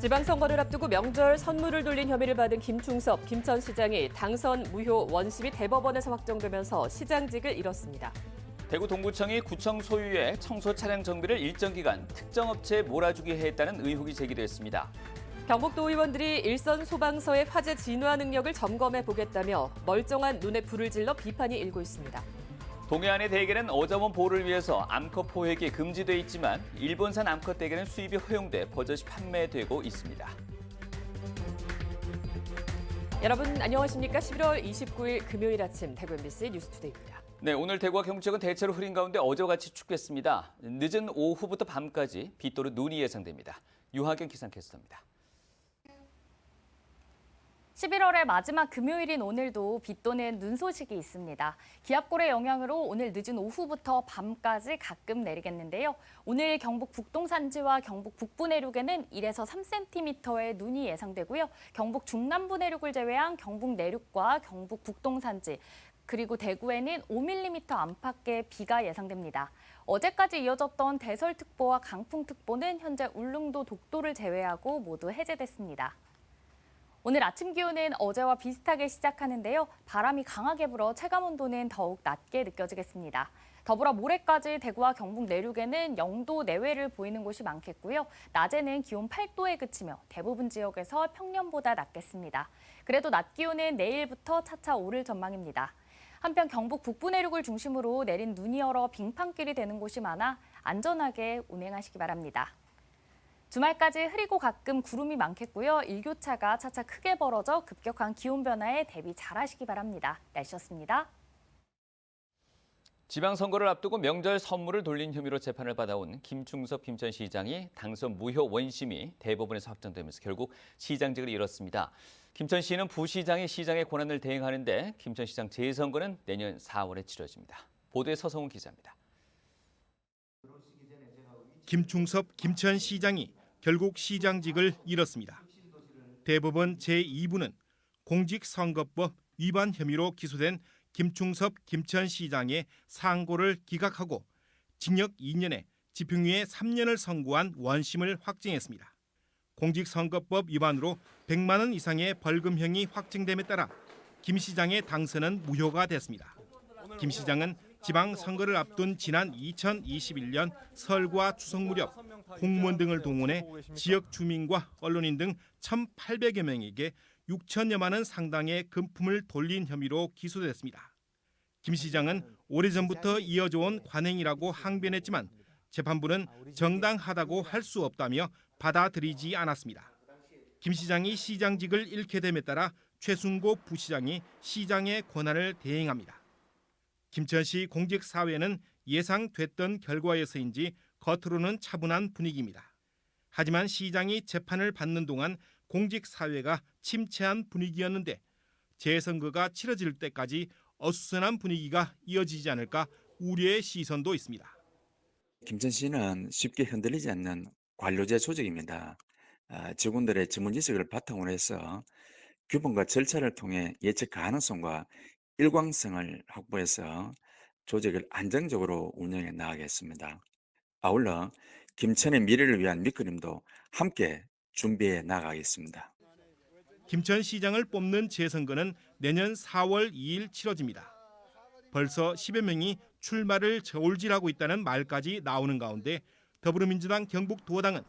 지방선거를 앞두고 명절 선물을 돌린 혐의를 받은 김충섭 김천시장이 당선 무효 원심이 대법원에서 확정되면서 시장직을 잃었습니다. 대구 동구청이 구청 소유의 청소 차량 정비를 일정 기간 특정 업체에 몰아주게 했다는 의혹이 제기됐습니다. 경북도 의원들이 일선 소방서의 화재 진화 능력을 점검해 보겠다며 멀쩡한 눈에 불을 질러 비판이 일고 있습니다. 동해안의 대게는 어자원 보호를 위해서 암컷 포획이 금지돼 있지만 일본산 암컷 대게는 수입이 허용돼 버젓이 판매되고 있습니다. 여러분 안녕하십니까? 11월 29일 금요일 아침 대구 MBC 뉴스투데이입니다. 네, 오늘 대구와 경북 지역은 대체로 흐린 가운데 어제와 같이 춥겠습니다. 늦은 오후부터 밤까지 비 또는 눈이 예상됩니다. 유하경 기상캐스터입니다. 11월의 마지막 금요일인 오늘도 비 또는 눈 소식이 있습니다. 기압골의 영향으로 오늘 늦은 오후부터 밤까지 가끔 내리겠는데요. 오늘 경북 북동 산지와 경북 북부 내륙에는 1에서 3cm의 눈이 예상되고요. 경북 중남부 내륙을 제외한 경북 내륙과 경북 북동 산지, 그리고 대구에는 5mm 안팎의 비가 예상됩니다. 어제까지 이어졌던 대설특보와 강풍특보는 현재 울릉도, 독도를 제외하고 모두 해제됐습니다. 오늘 아침 기온은 어제와 비슷하게 시작하는데요. 바람이 강하게 불어 체감온도는 더욱 낮게 느껴지겠습니다. 더불어 모레까지 대구와 경북 내륙에는 0도 내외를 보이는 곳이 많겠고요. 낮에는 기온 8도에 그치며 대부분 지역에서 평년보다 낮겠습니다. 그래도 낮 기온은 내일부터 차차 오를 전망입니다. 한편 경북 북부 내륙을 중심으로 내린 눈이 얼어 빙판길이 되는 곳이 많아 안전하게 운행하시기 바랍니다. 주말까지 흐리고 가끔 구름이 많겠고요. 일교차가 차차 크게 벌어져 급격한 기온 변화에 대비 잘하시기 바랍니다. 날씨였습니다. 지방선거를 앞두고 명절 선물을 돌린 혐의로 재판을 받아온 김충섭 김천시장이 당선 무효 원심이 대법원에서 확정되면서 결국 시장직을 잃었습니다. 김천시는 부시장이 시장의 권한을 대행하는데 김천시장 재선거는 내년 4월에 치러집니다. 보도에 서성훈 기자입니다. 김충섭 김천시장이 결국 시장직을 잃었습니다. 대법원 제2부는 공직선거법 위반 혐의로 기소된 김충섭 김천시장의 상고를 기각하고 징역 2년에 집행유예 3년을 선고한 원심을 확정했습니다. 공직선거법 위반으로 100만 원 이상의 벌금형이 확정됨에 따라 김 시장의 당선은 무효가 됐습니다. 김 시장은 지방선거를 앞둔 지난 2021년 설과 추석 무렵 공무원 등을 동원해 지역 주민과 언론인 등 1,800여 명에게 6천여만 원 상당의 금품을 돌린 혐의로 기소됐습니다. 김 시장은 오래전부터 이어져온 관행이라고 항변했지만 재판부는 정당하다고 할 수 없다며 받아들이지 않았습니다. 김 시장이 시장직을 잃게 됨에 따라 최순고 부시장이 시장의 권한을 대행합니다. 김천시 공직사회는 예상됐던 결과여서인지 겉으로는 차분한 분위기입니다. 하지만 시장이 재판을 받는 동안 공직사회가 침체한 분위기였는데 재선거가 치러질 때까지 어수선한 분위기가 이어지지 않을까 우려의 시선도 있습니다. 김천시는 쉽게 흔들리지 않는 관료제 조직입니다. 직원들의 전문지식을 바탕으로 해서 규범과 절차를 통해 예측 가능성과 일관성을 확보해서 조직을 안정적으로 운영해 나가겠습니다. 아울러 김천의 미래를 위한 밑그림도 함께 준비해 나가겠습니다. 김천시장을 뽑는 재선거는 내년 4월 2일 치러집니다. 벌써 10여 명이 출마를 저울질하고 있다는 말까지 나오는 가운데 더불어민주당 경북도당은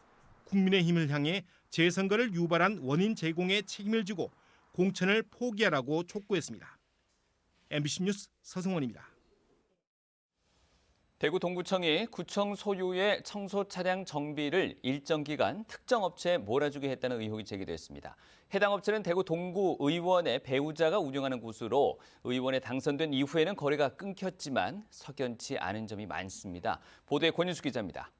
국민의힘을 향해 재선거를 유발한 원인 제공에 책임을 지고 공천을 포기하라고 촉구했습니다. MBC 뉴스 서승원입니다. 대구 동구청이 구청 소유의 청소 차량 정비를 일정 기간 특정 업체에 몰아주게 했다는 의혹이 제기됐습니다. 해당 업체는 대구 동구 의원의 배우자가 운영하는 곳으로 의원에 당선된 이후에는 거래가 끊겼지만 석연치 않은 점이 많습니다. 보도에 권윤수 기자입니다.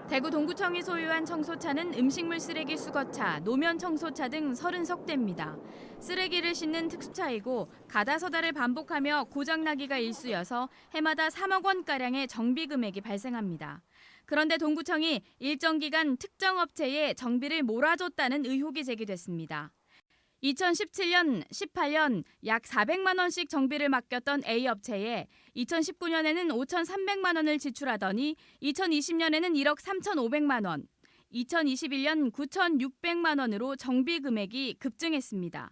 대구 동구청이 소유한 청소차는 음식물 쓰레기 수거차, 노면 청소차 등 30석 대입니다. 쓰레기를 싣는 특수차이고 가다서다를 반복하며 고장나기가 일쑤여서 해마다 3억 원가량의 정비 금액이 발생합니다. 그런데 동구청이 일정 기간 특정 업체에 정비를 몰아줬다는 의혹이 제기됐습니다. 2017년, 18년 약 400만 원씩 정비를 맡겼던 A 업체에 2019년에는 5,300만 원을 지출하더니 2020년에는 1억 3,500만 원, 2021년 9,600만 원으로 정비 금액이 급증했습니다.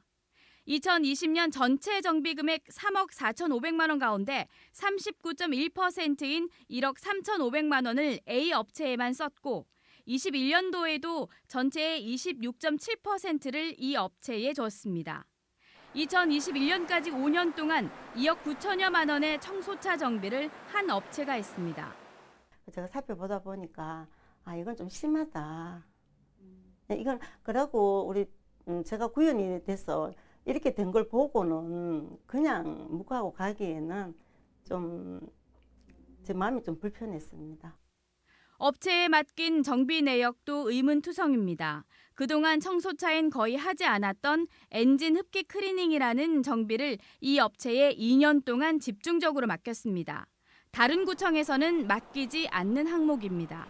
2020년 전체 정비 금액 3억 4,500만 원 가운데 39.1%인 1억 3,500만 원을 A 업체에만 썼고 21년도에도 전체의 26.7%를 이 업체에 줬습니다. 2021년까지 5년 동안 2억 9천여만 원의 청소차 정비를 한 업체가 했습니다. 제가 살펴보다 보니까 이건 좀 심하다. 이건 그러고 제가 구현이 돼서 이렇게 된 걸 보고는 그냥 묵하고 가기에는 좀 제 마음이 좀 불편했습니다. 업체에 맡긴 정비 내역도 의문투성입니다. 그동안 청소차엔 거의 하지 않았던 엔진 흡기 클리닝이라는 정비를 이 업체에 2년 동안 집중적으로 맡겼습니다. 다른 구청에서는 맡기지 않는 항목입니다.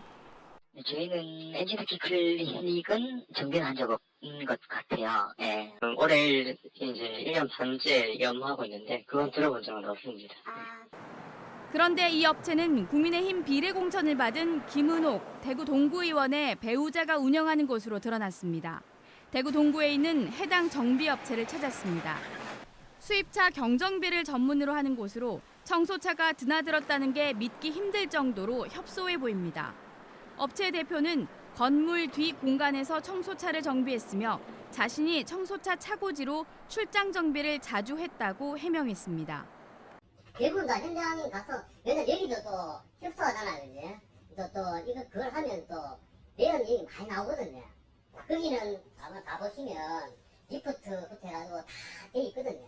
저희는 엔진 흡기 클리닉은 정비는 한 적 없는 것 같아요. 네. 올해 이제 1년 반째 겸하고 있는데 그건 들어본 적은 없습니다. 그런데 이 업체는 국민의힘 비례공천을 받은 김은옥 대구 동구의원의 배우자가 운영하는 곳으로 드러났습니다. 대구 동구에 있는 해당 정비업체를 찾았습니다. 수입차 경정비를 전문으로 하는 곳으로 청소차가 드나들었다는 게 믿기 힘들 정도로 협소해 보입니다. 업체 대표는 건물 뒤 공간에서 청소차를 정비했으며 자신이 청소차 차고지로 출장 정비를 자주 했다고 해명했습니다. 대부분 다 현장에 가서 왜냐면 여기도 또 협소하잖아요. 이제 또 이거 그걸 하면 또 매연 얘기 많이 나오거든요. 거기는 아마 가보시면 리프트부터 해가지고 다 돼 있거든요.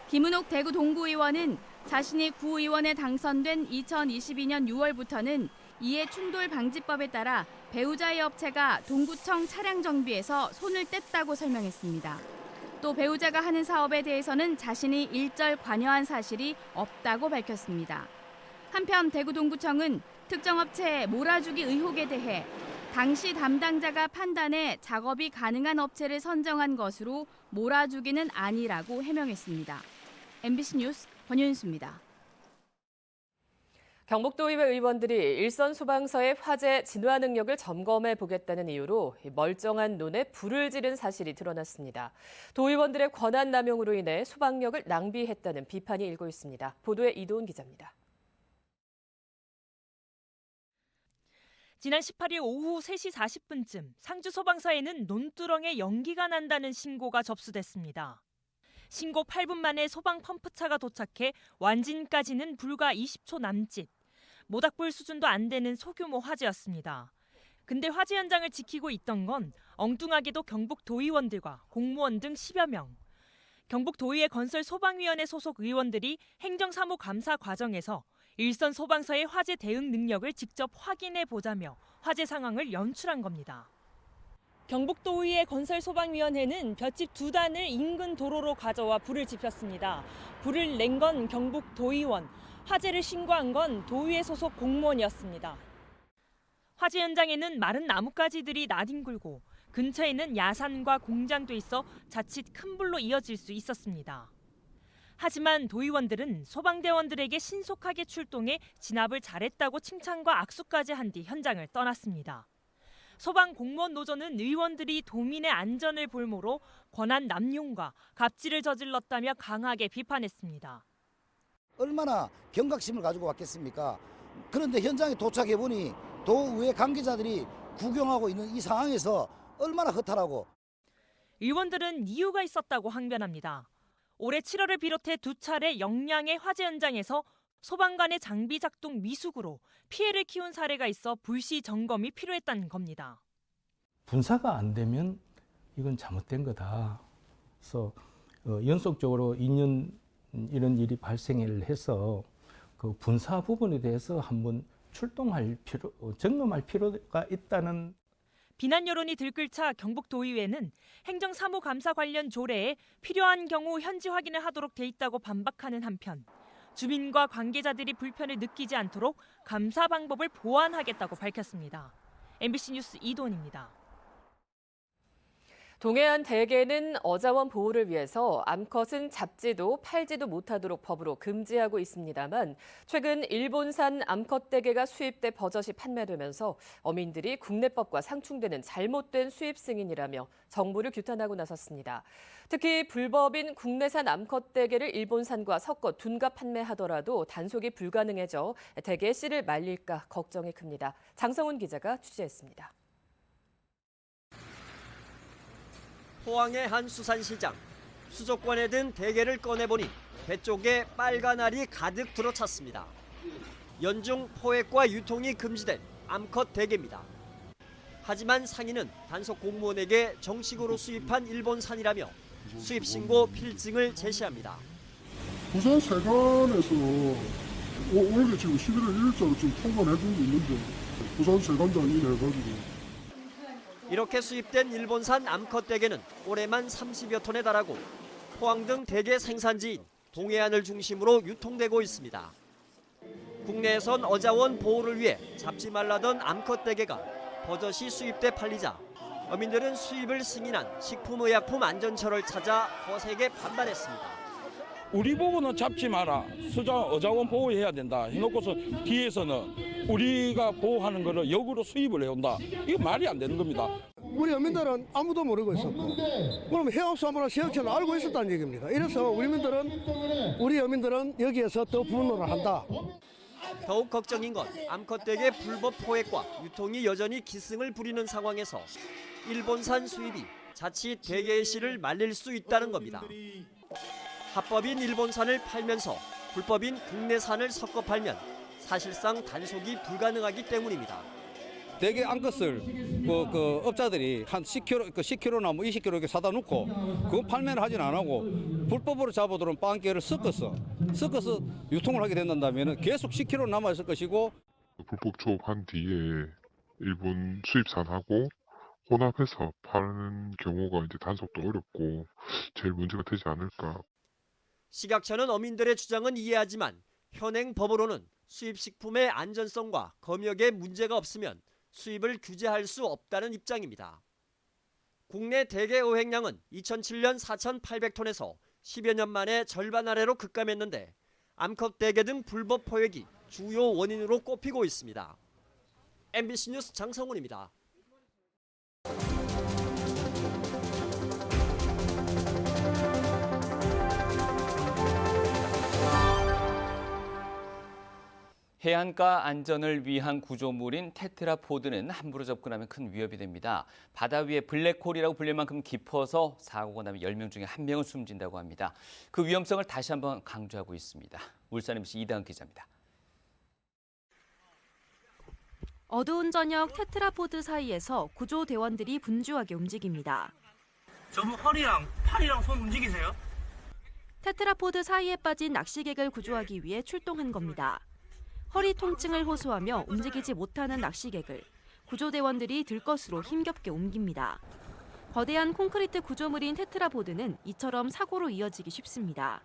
김은옥 대구 동구의원은 자신이 구의원에 당선된 2022년 6월부터는 이해충돌 방지법에 따라 배우자의 업체가 동구청 차량 정비에서 손을 뗐다고 설명했습니다. 또 배우자가 하는 사업에 대해서는 자신이 일절 관여한 사실이 없다고 밝혔습니다. 한편 대구 동구청은 특정 업체의 몰아주기 의혹에 대해 당시 담당자가 판단해 작업이 가능한 업체를 선정한 것으로 몰아주기는 아니라고 해명했습니다. MBC 뉴스 권윤수입니다. 경북도의회 의원들이 일선 소방서의 화재 진화 능력을 점검해 보겠다는 이유로 멀쩡한 논에 불을 지른 사실이 드러났습니다. 도의원들의 권한 남용으로 인해 소방력을 낭비했다는 비판이 일고 있습니다. 보도에 이도훈 기자입니다. 지난 18일 오후 3시 40분쯤 상주 소방서에는 논두렁에 연기가 난다는 신고가 접수됐습니다. 신고 8분 만에 소방 펌프차가 도착해 완진까지는 불과 20초 남짓. 모닥불 수준도 안 되는 소규모 화재였습니다. 근데 화재 현장을 지키고 있던 건 엉뚱하게도 경북 도의원들과 공무원 등 10여 명. 경북 도의회 건설소방위원회 소속 의원들이 행정사무 감사 과정에서 일선 소방서의 화재 대응 능력을 직접 확인해 보자며 화재 상황을 연출한 겁니다. 경북도의회 건설소방위원회는 볏짚 2단을 인근 도로로 가져와 불을 지폈습니다. 불을 낸 건 경북 도의원, 화재를 신고한 건 도의회 소속 공무원이었습니다. 화재 현장에는 마른 나뭇가지들이 나뒹굴고 근처에는 야산과 공장도 있어 자칫 큰 불로 이어질 수 있었습니다. 하지만 도의원들은 소방대원들에게 신속하게 출동해 진압을 잘했다고 칭찬과 악수까지 한 뒤 현장을 떠났습니다. 소방공무원 노조는 의원들이 도민의 안전을 볼모로 권한 남용과 갑질을 저질렀다며 강하게 비판했습니다. 얼마나 경각심을 가지고 왔겠습니까? 그런데 현장에 도착해보니 도의회 관계자들이 구경하고 있는 이 상황에서 얼마나 허탈하고. 의원들은 이유가 있었다고 항변합니다. 올해 7월을 비롯해 2차례 영양의 화재 현장에서 소방관의 장비 작동 미숙으로 피해를 키운 사례가 있어 불시 점검이 필요했다는 겁니다. 분사가 안 되면 이건 잘못된 거다. 그래서 연속적으로 2년 이런 일이 발생을 해서 그 분사 부분에 대해서 한번 점검할 필요가 있다는. 비난 여론이 들끓자 경북도의회는 행정사무감사 관련 조례에 필요한 경우 현지 확인을 하도록 돼 있다고 반박하는 한편 주민과 관계자들이 불편을 느끼지 않도록 감사 방법을 보완하겠다고 밝혔습니다. MBC 뉴스 이도훈입니다. 동해안 대게는 어자원 보호를 위해서 암컷은 잡지도 팔지도 못하도록 법으로 금지하고 있습니다만 최근 일본산 암컷 대게가 수입돼 버젓이 판매되면서 어민들이 국내법과 상충되는 잘못된 수입 승인이라며 정부를 규탄하고 나섰습니다. 특히 불법인 국내산 암컷 대게를 일본산과 섞어 둔갑 판매하더라도 단속이 불가능해져 대게의 씨를 말릴까 걱정이 큽니다. 장성훈 기자가 취재했습니다. 포항의 한 수산시장. 수족관에 든 대게를 꺼내보니 배 쪽에 빨간 알이 가득 들어찼습니다. 연중 포획과 유통이 금지된 암컷 대게입니다. 하지만 상인은 단속 공무원에게 정식으로 수입한 일본산이라며 수입 신고 필증을 제시합니다. 부산 세관에서 올해 지금 11월 1일자로 지금 통관해 주고 있는데 부산 세관장 일해가지고. 이렇게 수입된 일본산 암컷 대게는 올해만 30여 톤에 달하고 포항 등 대게 생산지인 동해안을 중심으로 유통되고 있습니다. 국내에선 어자원 보호를 위해 잡지 말라던 암컷 대게가 버젓이 수입돼 팔리자 어민들은 수입을 승인한 식품의약품 안전처를 찾아 거세게 반발했습니다. 우리 보고는 잡지 마라. 어자원 보호해야 된다. 해놓고서 뒤에서는 우리가 보호하는 거를 역으로 수입을 해온다. 이거 말이 안 되는 겁니다. 우리 어민들은 아무도 모르고 있었고 그럼 해업사무라 세역처는 알고 있었다는 얘기입니다. 이래서 우리 어민들은 여기에서 더 분노를 한다. 더욱 걱정인 건 암컷 대게 불법 포획과 유통이 여전히 기승을 부리는 상황에서 일본산 수입이 자칫 대게의 씨를 말릴 수 있다는 겁니다. 합법인 일본산을 팔면서 불법인 국내산을 섞어 팔면 사실상 단속이 불가능하기 때문입니다. 대게 암컷을 그 업자들이 한 10kg나 뭐 20kg 이렇게 사다 놓고 그거 판매를 하진 안 하고 불법으로 잡아들어온 빵개를 섞어서 유통을 하게 된다면 계속 10kg 남아 있을 것이고 불법 조업한 뒤에 일본 수입산하고 혼합해서 파는 경우가 이제 단속도 어렵고 제일 문제가 되지 않을까. 식약처는 어민들의 주장은 이해하지만 현행 법으로는 수입식품의 안전성과 검역에 문제가 없으면 수입을 규제할 수 없다는 입장입니다. 국내 대게 어획량은 2007년 4,800톤에서 10여 년 만에 절반 아래로 급감했는데 암컷 대게 등 불법 포획이 주요 원인으로 꼽히고 있습니다. MBC 뉴스 장성훈입니다. 해안가 안전을 위한 구조물인 테트라포드는 함부로 접근하면 큰 위협이 됩니다. 바다 위에 블랙홀이라고 불릴 만큼 깊어서 사고가 나면 10명 중에 1명은 숨진다고 합니다. 그 위험성을 다시 한번 강조하고 있습니다. 울산 MBC 이다은 기자입니다. 어두운 저녁 테트라포드 사이에서 구조대원들이 분주하게 움직입니다. 전부 허리랑 팔이랑 손 움직이세요? 테트라포드 사이에 빠진 낚시객을 구조하기 위해 출동한 겁니다. 허리 통증을 호소하며 움직이지 못하는 낚시객을 구조대원들이 들것으로 힘겹게 옮깁니다. 거대한 콘크리트 구조물인 테트라포드는 이처럼 사고로 이어지기 쉽습니다.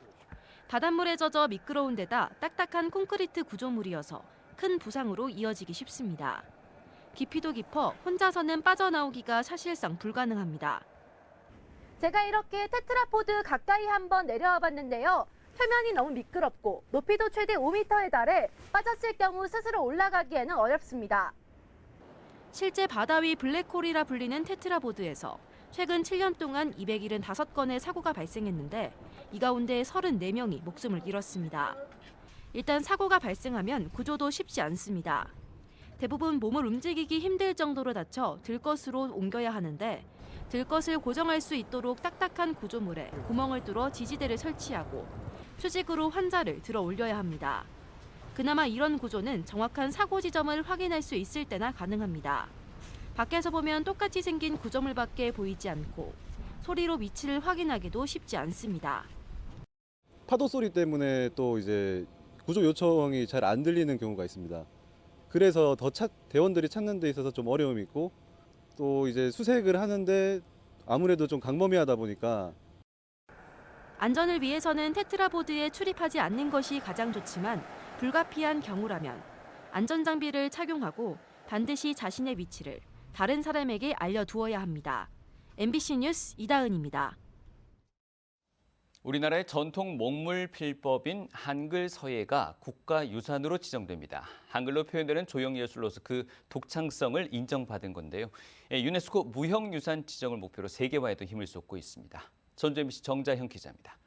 바닷물에 젖어 미끄러운 데다 딱딱한 콘크리트 구조물이어서 큰 부상으로 이어지기 쉽습니다. 깊이도 깊어 혼자서는 빠져나오기가 사실상 불가능합니다. 제가 이렇게 테트라포드 가까이 한번 내려와 봤는데요. 표면이 너무 미끄럽고 높이도 최대 5m에 달해 빠졌을 경우 스스로 올라가기에는 어렵습니다. 실제 바다 위 블랙홀이라 불리는 테트라포드에서 최근 7년 동안 275건의 사고가 발생했는데 이 가운데 34명이 목숨을 잃었습니다. 일단 사고가 발생하면 구조도 쉽지 않습니다. 대부분 몸을 움직이기 힘들 정도로 다쳐 들것으로 옮겨야 하는데 들것을 고정할 수 있도록 딱딱한 구조물에 구멍을 뚫어 지지대를 설치하고 수직으로 환자를 들어 올려야 합니다. 그나마 이런 구조는 정확한 사고 지점을 확인할 수 있을 때나 가능합니다. 밖에서 보면 똑같이 생긴 구조물밖에 보이지 않고 소리로 위치를 확인하기도 쉽지 않습니다. 파도 소리 때문에 또 이제 구조 요청이 잘 안 들리는 경우가 있습니다. 그래서 대원들이 찾는 데 있어서 좀 어려움이 있고 또 이제 수색을 하는데 아무래도 좀 광범위하다 보니까 안전을 위해서는 테트라포드에 출입하지 않는 것이 가장 좋지만 불가피한 경우라면 안전장비를 착용하고 반드시 자신의 위치를 다른 사람에게 알려두어야 합니다. MBC 뉴스 이다은입니다. 우리나라의 전통 목물 필법인 한글 서예가 국가유산으로 지정됩니다. 한글로 표현되는 조형예술로서 그 독창성을 인정받은 건데요. 유네스코 무형유산 지정을 목표로 세계화에도 힘을 쏟고 있습니다. 전주 MBC 정자형 기자입니다.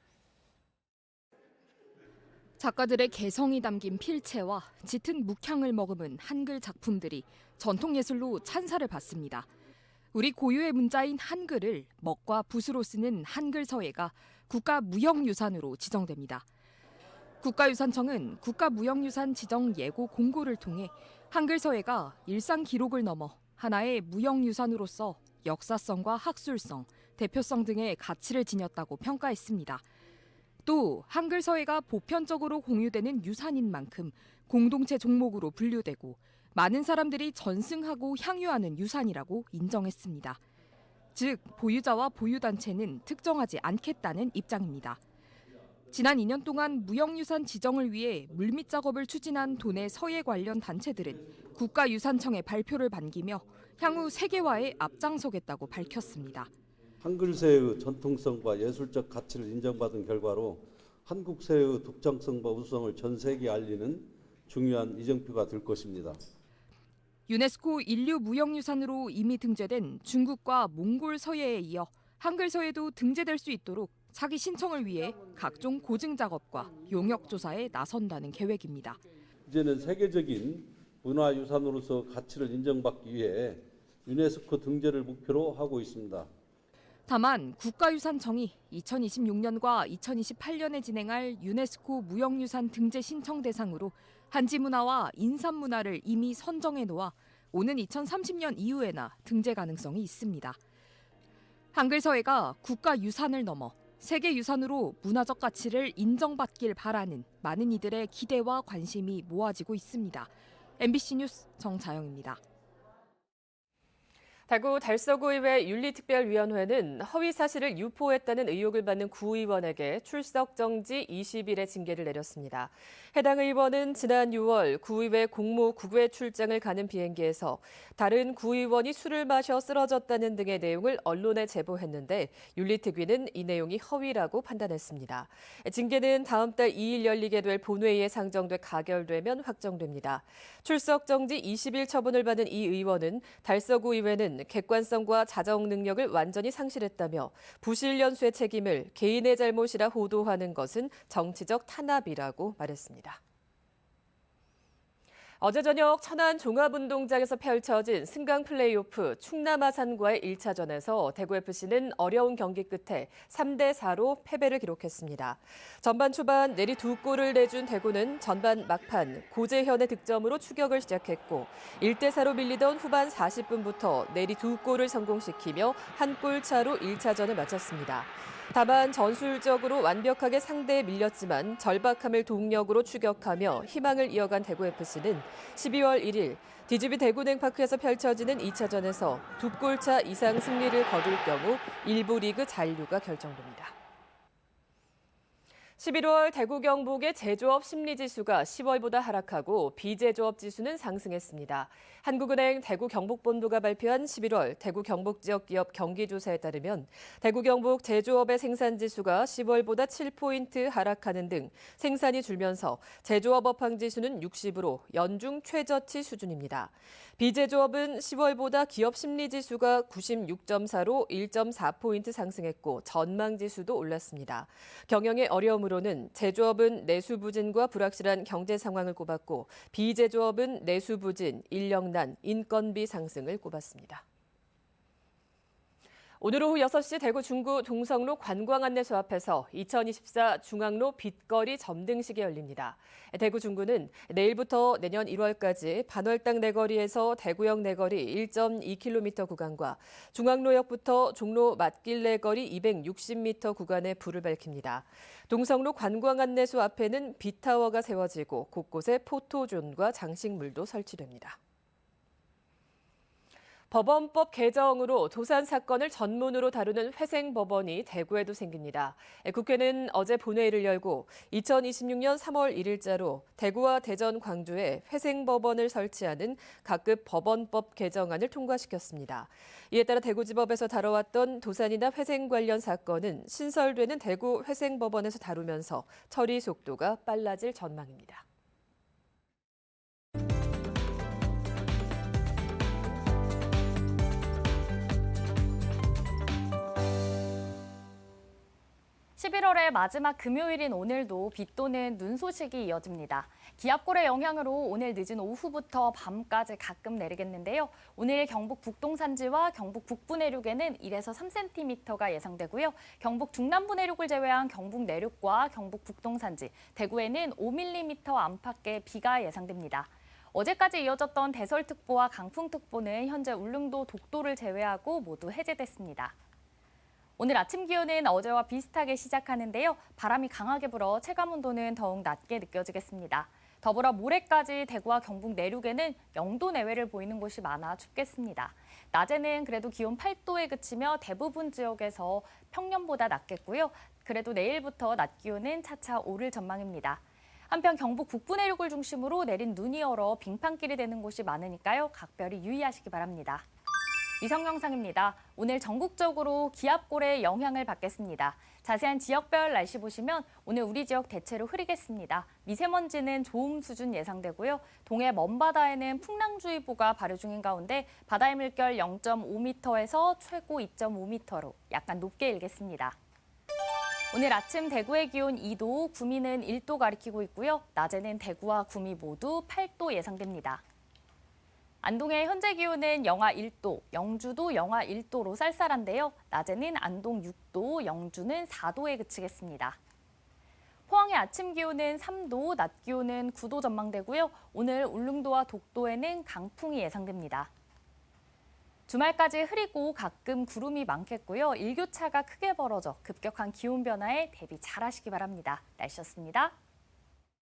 작가들의 개성이 담긴 필체와 짙은 묵향을 머금은 한글 작품들이 전통예술로 찬사를 받습니다. 우리 고유의 문자인 한글을 먹과 붓으로 쓰는 한글 서예가 국가무형유산으로 지정됩니다. 국가유산청은 국가무형유산 지정 예고 공고를 통해 한글 서예가 일상 기록을 넘어 하나의 무형유산으로서 역사성과 학술성, 대표성 등의 가치를 지녔다고 평가했습니다. 또 한글 서예가 보편적으로 공유되는 유산인 만큼 공동체 종목으로 분류되고 많은 사람들이 전승하고 향유하는 유산이라고 인정했습니다. 즉, 보유자와 보유단체는 특정하지 않겠다는 입장입니다. 지난 2년 동안 무형유산 지정을 위해 물밑 작업을 추진한 도내 서예 관련 단체들은 국가유산청의 발표를 반기며 향후 세계화에 앞장서겠다고 밝혔습니다. 한글서예의 전통성과 예술적 가치를 인정받은 결과로 한국서예의 독창성과 우수성을 전 세계에 알리는 중요한 이정표가 될 것입니다. 유네스코 인류 무형유산으로 이미 등재된 중국과 몽골 서예에 이어 한글 서예도 등재될 수 있도록 차기 신청을 위해 각종 고증 작업과 용역 조사에 나선다는 계획입니다. 이제는 세계적인 문화유산으로서 가치를 인정받기 위해 유네스코 등재를 목표로 하고 있습니다. 다만 국가유산청이 2026년과 2028년에 진행할 유네스코 무형유산 등재 신청 대상으로 한지문화와 인삼문화를 이미 선정해 놓아 오는 2030년 이후에나 등재 가능성이 있습니다. 한글 서예가 국가유산을 넘어 세계유산으로 문화적 가치를 인정받길 바라는 많은 이들의 기대와 관심이 모아지고 있습니다. MBC 뉴스 정자영입니다. 대구 달서구의회 윤리특별위원회는 허위 사실을 유포했다는 의혹을 받는 구의원에게 출석 정지 20일의 징계를 내렸습니다. 해당 의원은 지난 6월 구의회 공무 국외 출장을 가는 비행기에서 다른 구의원이 술을 마셔 쓰러졌다는 등의 내용을 언론에 제보했는데 윤리특위는 이 내용이 허위라고 판단했습니다. 징계는 다음 달 2일 열리게 될 본회의에 상정돼 가결되면 확정됩니다. 출석 정지 20일 처분을 받은 이 의원은 달서구의회는 객관성과 자정 능력을 완전히 상실했다며 부실 연수의 책임을 개인의 잘못이라 호도하는 것은 정치적 탄압이라고 말했습니다. 어제 저녁 천안 종합운동장에서 펼쳐진 승강 플레이오프 충남 아산과의 1차전에서 대구FC는 어려운 경기 끝에 3대4로 패배를 기록했습니다. 전반 초반 내리 2골을 내준 대구는 전반 막판 고재현의 득점으로 추격을 시작했고 1대4로 밀리던 후반 40분부터 내리 2골을 성공시키며 1골 차로 1차전을 마쳤습니다. 다만 전술적으로 완벽하게 상대에 밀렸지만 절박함을 동력으로 추격하며 희망을 이어간 대구FC는 12월 1일 DGB 대구냉파크에서 펼쳐지는 2차전에서 2골 차 이상 승리를 거둘 경우 1부 리그 잔류가 결정됩니다. 11월 대구 경북의 제조업 심리지수가 10월보다 하락하고 비제조업 지수는 상승했습니다. 한국은행 대구 경북본부가 발표한 11월 대구 경북 지역 기업 경기조사에 따르면 대구 경북 제조업의 생산지수가 10월보다 7포인트 하락하는 등 생산이 줄면서 제조업 업황 지수는 60으로 연중 최저치 수준입니다. 비제조업은 10월보다 기업 심리지수가 96.4로 1.4포인트 상승했고 전망지수도 올랐습니다. 경영의 어려움으로는 제조업은 내수 부진과 불확실한 경제 상황을 꼽았고 비제조업은 내수 부진, 인력난, 인건비 상승을 꼽았습니다. 오늘 오후 6시 대구 중구 동성로 관광안내소 앞에서 2024 중앙로 빛거리 점등식이 열립니다. 대구 중구는 내일부터 내년 1월까지 반월당 내거리에서 대구역 내거리 1.2km 구간과 중앙로역부터 종로 맞길 내거리 260m 구간에 불을 밝힙니다. 동성로 관광안내소 앞에는 빛타워가 세워지고 곳곳에 포토존과 장식물도 설치됩니다. 법원법 개정으로 도산 사건을 전문으로 다루는 회생법원이 대구에도 생깁니다. 국회는 어제 본회의를 열고 2026년 3월 1일자로 대구와 대전, 광주에 회생법원을 설치하는 각급 법원법 개정안을 통과시켰습니다. 이에 따라 대구지법에서 다뤄왔던 도산이나 회생 관련 사건은 신설되는 대구 회생법원에서 다루면서 처리 속도가 빨라질 전망입니다. (11월의) 마지막 금요일인 오늘도 비 또는 눈 소식이 이어집니다. 기압골의 영향으로 오늘 늦은 오후부터 밤까지 가끔 내리겠는데요. 오늘 경북 북동산지와 경북 북부 내륙에는 1에서 3cm가 예상되고요. 경북 중남부 내륙을 제외한 경북 내륙과 경북 북동산지, 대구에는 5mm 안팎의 비가 예상됩니다. 어제까지 이어졌던 대설특보와 강풍특보는 현재 울릉도, 독도를 제외하고 모두 해제됐습니다. 오늘 아침 기온은 어제와 비슷하게 시작하는데요. 바람이 강하게 불어 체감온도는 더욱 낮게 느껴지겠습니다. 더불어 모레까지 대구와 경북 내륙에는 0도 내외를 보이는 곳이 많아 춥겠습니다. 낮에는 그래도 기온 8도에 그치며 대부분 지역에서 평년보다 낮겠고요. 그래도 내일부터 낮 기온은 차차 오를 전망입니다. 한편 경북 북부 내륙을 중심으로 내린 눈이 얼어 빙판길이 되는 곳이 많으니까요. 각별히 유의하시기 바랍니다. 위성 영상입니다. 오늘 전국적으로 기압골의 영향을 받겠습니다. 자세한 지역별 날씨 보시면 오늘 우리 지역 대체로 흐리겠습니다. 미세먼지는 좋음 수준 예상되고요. 동해 먼바다에는 풍랑주의보가 발효 중인 가운데 바다의 물결 0.5m에서 최고 2.5m로 약간 높게 일겠습니다. 오늘 아침 대구의 기온 2도, 구미는 1도 가리키고 있고요. 낮에는 대구와 구미 모두 8도 예상됩니다. 안동의 현재 기온은 영하 1도, 영주도 영하 1도로 쌀쌀한데요. 낮에는 안동 6도, 영주는 4도에 그치겠습니다. 포항의 아침 기온은 3도, 낮 기온은 9도 전망되고요. 오늘 울릉도와 독도에는 강풍이 예상됩니다. 주말까지 흐리고 가끔 구름이 많겠고요. 일교차가 크게 벌어져 급격한 기온 변화에 대비 잘하시기 바랍니다. 날씨였습니다.